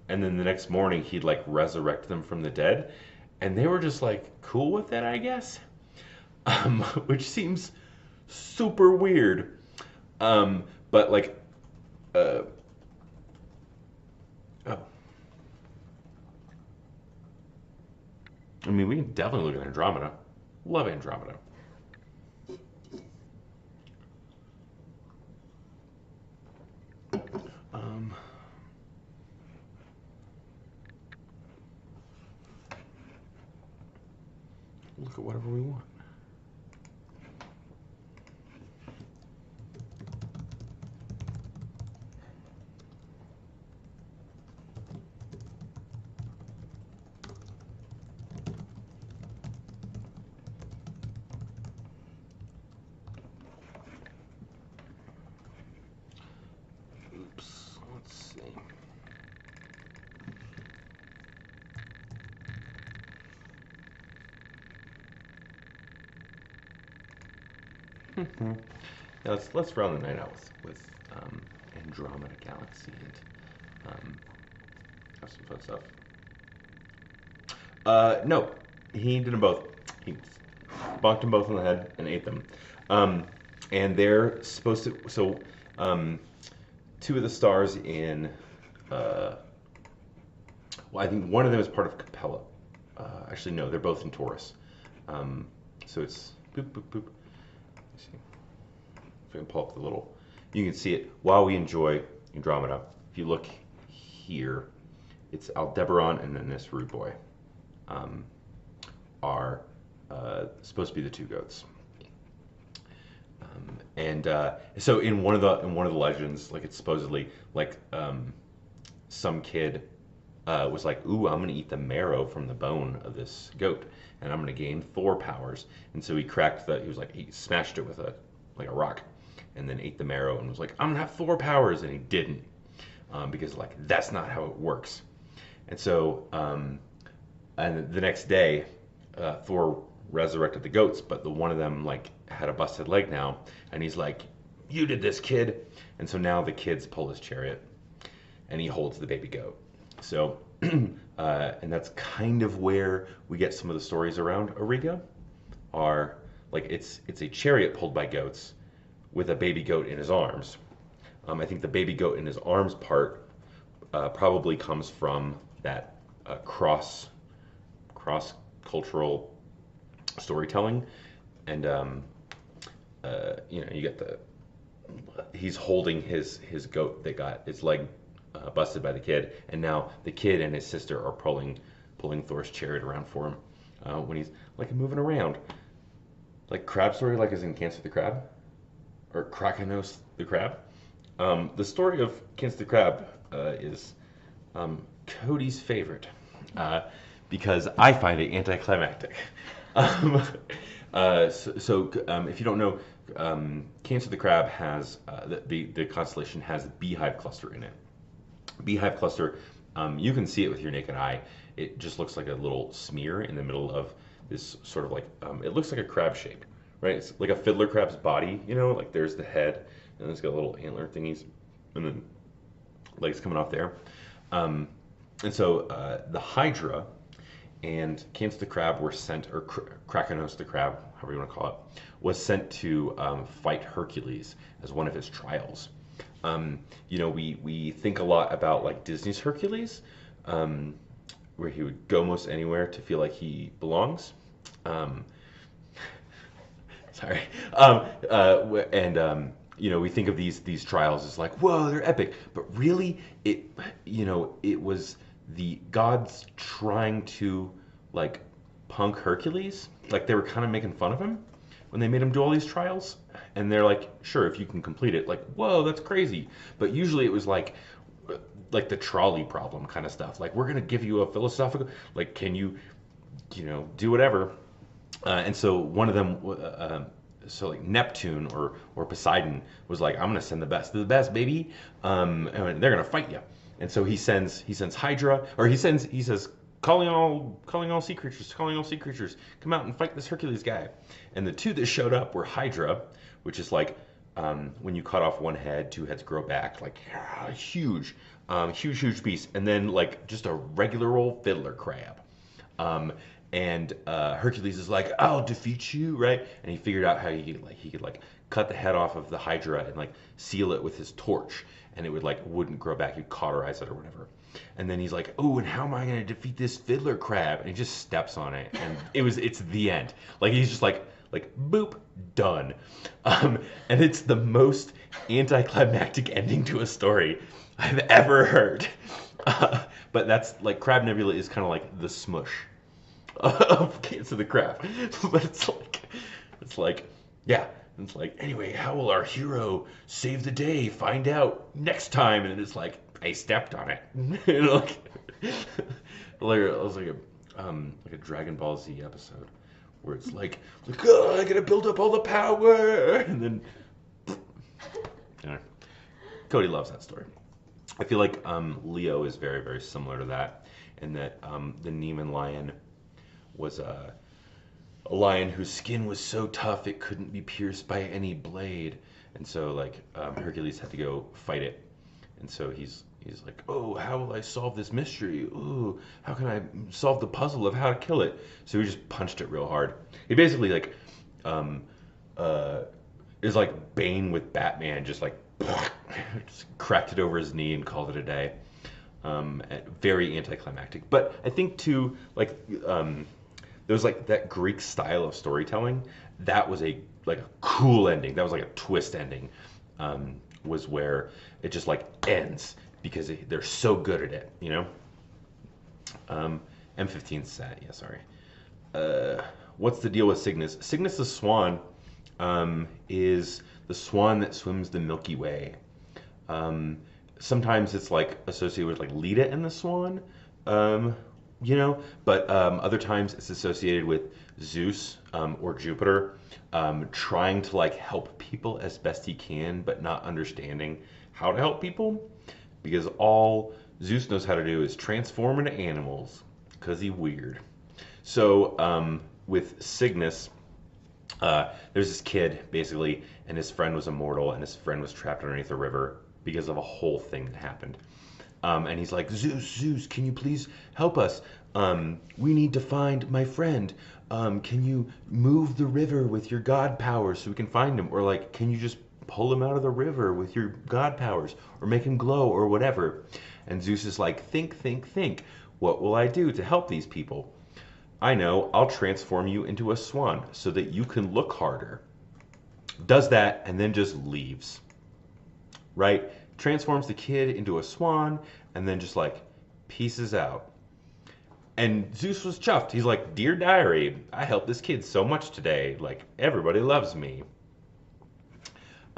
and then the next morning he'd like resurrect them from the dead, and they were just like cool with it, I guess, which seems super weird, but like, oh, I mean, we can definitely look at Andromeda. Love Andromeda. Look at whatever we want. Oops, let's see. Now let's round the night out with Andromeda Galaxy and have some fun stuff. No, he did them both. He bonked them both on the head and ate them. And they're supposed to. So, two of the stars in. Well, I think one of them is part of Capella. Actually, no, they're both in Taurus. So it's boop boop boop. Let's see if I can pull up the little. You can see it while we enjoy Andromeda. If you look here, it's Aldebaran and then this rude boy. Are supposed to be the two goats, and so in one of the legends, like it's supposedly like some kid was like, "Ooh, I'm gonna eat the marrow from the bone of this goat, and I'm gonna gain Thor powers." And so he smashed it with a rock, and then ate the marrow and was like, "I'm gonna have Thor powers," and he didn't, because like that's not how it works. And so and the next day, Thor resurrected the goats, but the one of them like had a busted leg now, and he's like, "You did this, kid!" And so now the kids pull his chariot, and he holds the baby goat. So, and that's kind of where we get some of the stories around Origa. Are like it's a chariot pulled by goats, with a baby goat in his arms. I think the baby goat in his arms part probably comes from that cross-cultural storytelling, and you get he's holding his goat that got its leg busted by the kid, and now the kid and his sister are pulling Thor's chariot around for him when he's like moving around, like crab story, like as in Cancer the Crab or Krakenos the Crab. The story of Cancer the Crab is Cody's favorite. Because I find it anticlimactic. If you don't know, Cancer the Crab has the constellation has a beehive cluster in it. Beehive cluster, you can see it with your naked eye. It just looks like a little smear in the middle of this sort of like it looks like a crab shape, right? It's like a fiddler crab's body, like there's the head, and it's got little antler thingies, and then legs coming off there. And so the Hydra and Cancer the Crab were sent, or Krakenos the Crab, however you want to call it, was sent to fight Hercules as one of his trials. We think a lot about like Disney's Hercules, where he would go most anywhere to feel like he belongs. Sorry. We think of these trials as like, whoa, they're epic, but really, it was the gods trying to like punk Hercules like they were kind of making fun of him when they made him do all these trials. And they're like, sure, if you can complete it, like, whoa, that's crazy. But usually it was like the trolley problem kind of stuff. Like, we're gonna give you a philosophical, like, can you, do whatever. And so one of them, so like Neptune or Poseidon was like, I'm gonna send the best of the best, baby, and they're gonna fight you. And so he sends Hydra, or he says, calling all sea creatures, come out and fight this Hercules guy. And the two that showed up were Hydra, which is like when you cut off one head, two heads grow back, like huge beast. And then like just a regular old fiddler crab. And Hercules is like, I'll defeat you, right? And he figured out how he could like cut the head off of the Hydra and like seal it with his torch, and it wouldn't grow back. He'd cauterize it or whatever. And then he's like, oh, and how am I gonna defeat this fiddler crab? And he just steps on it, and it's the end. Like he's just like boop, done. And it's the most anticlimactic ending to a story I've ever heard. But that's like Crab Nebula is kind of like the smush of Case of the Crab. But it's like, yeah. It's like, anyway, how will our hero save the day? Find out next time. And it's like, I stepped on it. It was like a Dragon Ball Z episode where it's like, oh, I gotta build up all the power, and then, Cody loves that story. I feel like Leo is very, very similar to that, in that the Neiman lion was a lion whose skin was so tough it couldn't be pierced by any blade, and so like Hercules had to go fight it, and so he's like, oh, how will I solve this mystery? Ooh, how can I solve the puzzle of how to kill it? So he just punched it real hard. He basically like is like Bane with Batman, just like just cracked it over his knee and called it a day. Very anticlimactic, but I think too, like there's like that Greek style of storytelling. That was a cool ending. That was like a twist ending. Was where it just like ends because they're so good at it, M15 sat, yeah, sorry. What's the deal with Cygnus? Cygnus the swan is the swan that swims the Milky Way. Sometimes it's like associated with like Leda and the swan, but other times it's associated with Zeus or Jupiter trying to like help people as best he can, but not understanding how to help people, because all Zeus knows how to do is transform into animals because he's weird. So with Cygnus, there's this kid basically, and his friend was immortal, and his friend was trapped underneath a river because of a whole thing that happened. And he's like, Zeus, can you please help us? We need to find my friend. Can you move the river with your god powers so we can find him? Or like, can you just pull him out of the river with your god powers, or make him glow, or whatever? And Zeus is like, think. What will I do to help these people? I know, I'll transform you into a swan so that you can look harder. Does that and then just leaves. Right? Transforms the kid into a swan and then just like pieces out. And Zeus was chuffed. He's like, dear diary, I helped this kid so much today. Like, everybody loves me.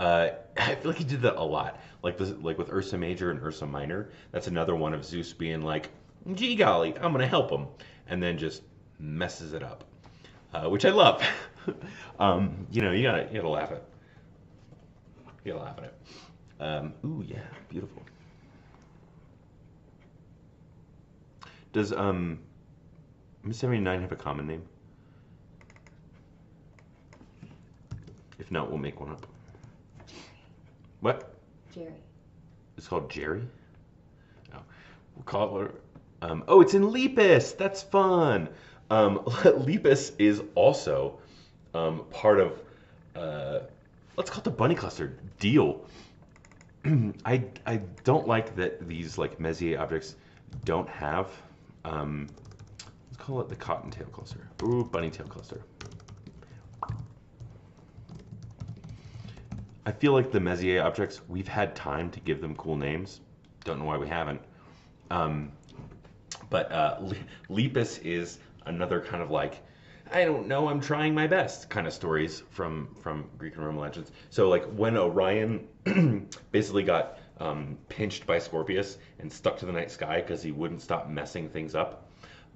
I feel like he did that a lot. Like with Ursa Major and Ursa Minor. That's another one of Zeus being like, gee golly, I'm gonna help him. And then just messes it up. Which I love. You gotta laugh at it. You gotta laugh at it. Ooh, yeah, beautiful. Does Miss 79 have a common name? If not, we'll make one up. What? Jerry. It's called Jerry? Oh, we'll call her. Oh, it's in Lepus. That's fun. Lepus is also part of. Let's call it the bunny cluster deal. I don't like that these like Messier objects don't have. Let's call it the cottontail cluster. Ooh, bunny tail cluster. I feel like the Messier objects, we've had time to give them cool names. Don't know why we haven't. But Lepus is another kind of like I don't know, I'm trying my best kind of stories from Greek and Roman legends. So like when Orion basically got pinched by Scorpius and stuck to the night sky because he wouldn't stop messing things up.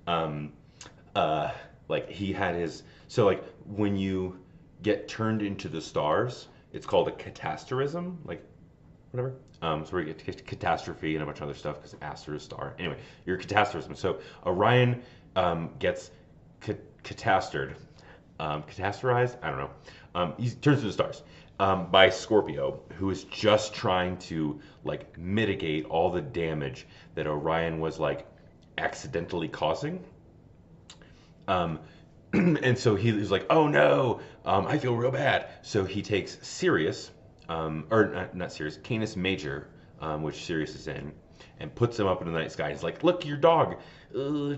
Um, like he had his so like when you get turned into the stars, it's called a catasterism, like whatever. So we get catastrophe and a bunch of other stuff because aster is star. Anyway, your catasterism. So Orion gets catastered, catasterized. I don't know. He turns into the stars by Scorpio, who is just trying to like mitigate all the damage that Orion was like accidentally causing. And so he's like, oh no, I feel real bad. So he takes Sirius, or not Sirius, Canis Major, which Sirius is in, and puts him up in the night sky. He's like, look, your dog.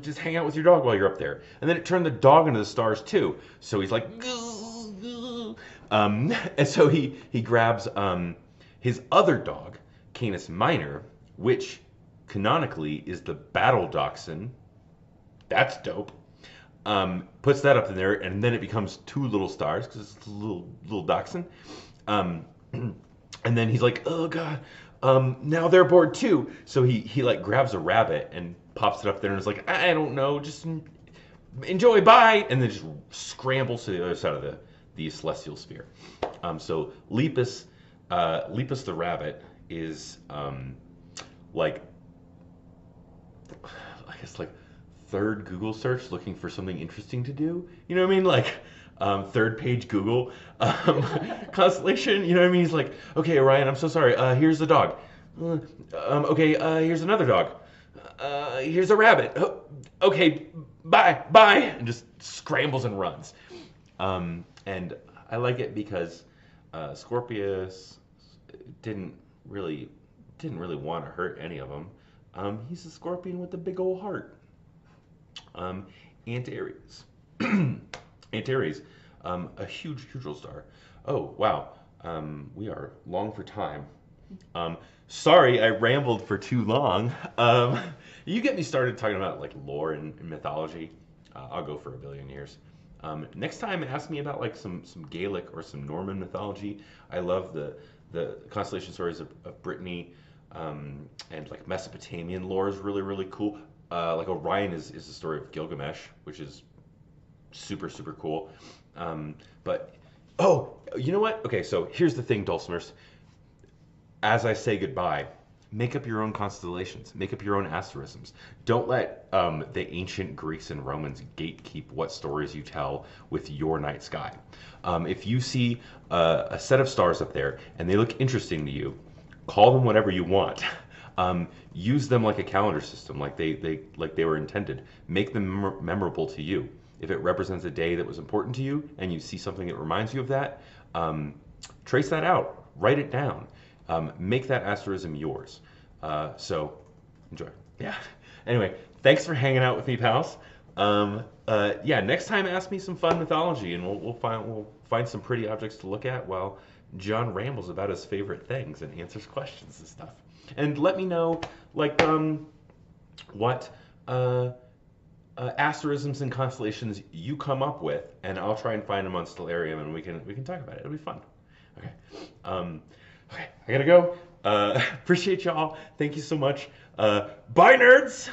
Just hang out with your dog while you're up there. And then it turned the dog into the stars too. So he's like, and so he grabs his other dog, Canis Minor, which canonically is the battle dachshund. That's dope. Puts that up in there, and then it becomes two little stars because it's a little dachshund. And then he's like, oh god, now they're bored too. So he like grabs a rabbit and pops it up there and is like, I don't know, just enjoy, bye, and then just scrambles to the other side of the celestial sphere. So Lepus the rabbit is like, I guess like third Google search looking for something interesting to do. You know what I mean? Like third page Google constellation. You know what I mean? He's like, okay, Orion, I'm so sorry. Here's the dog. Okay, here's another dog. Here's a rabbit. Oh, okay, bye, and just scrambles and runs. And I like it because Scorpius didn't really want to hurt any of them. He's a scorpion with a big old heart. Antares. Antares, a huge neutral star. Oh, wow. We are long for time. Sorry, I rambled for too long. You get me started talking about like lore and mythology. I'll go for a billion years. Next time, ask me about like some Gaelic or some Norman mythology. I love the constellation stories of Brittany, and like Mesopotamian lore is really cool. Like Orion is the story of Gilgamesh, which is super cool. But oh, you know what? Okay, so here's the thing, Dulcimers. As I say goodbye, make up your own constellations, make up your own asterisms. Don't let the ancient Greeks and Romans gatekeep what stories you tell with your night sky. If you see a set of stars up there and they look interesting to you, call them whatever you want. Use them like a calendar system, like they were intended. Make them memorable to you. If it represents a day that was important to you and you see something that reminds you of that, trace that out, write it down. Make that asterism yours. So enjoy. Yeah. Anyway, thanks for hanging out with me, pals. Yeah, next time ask me some fun mythology, and we'll find some pretty objects to look at while John rambles about his favorite things and answers questions and stuff. And let me know like what asterisms and constellations you come up with, and I'll try and find them on Stellarium, and we can talk about it. It'll be fun. Okay. Okay, I gotta go. Appreciate y'all. Thank you so much. Bye, nerds!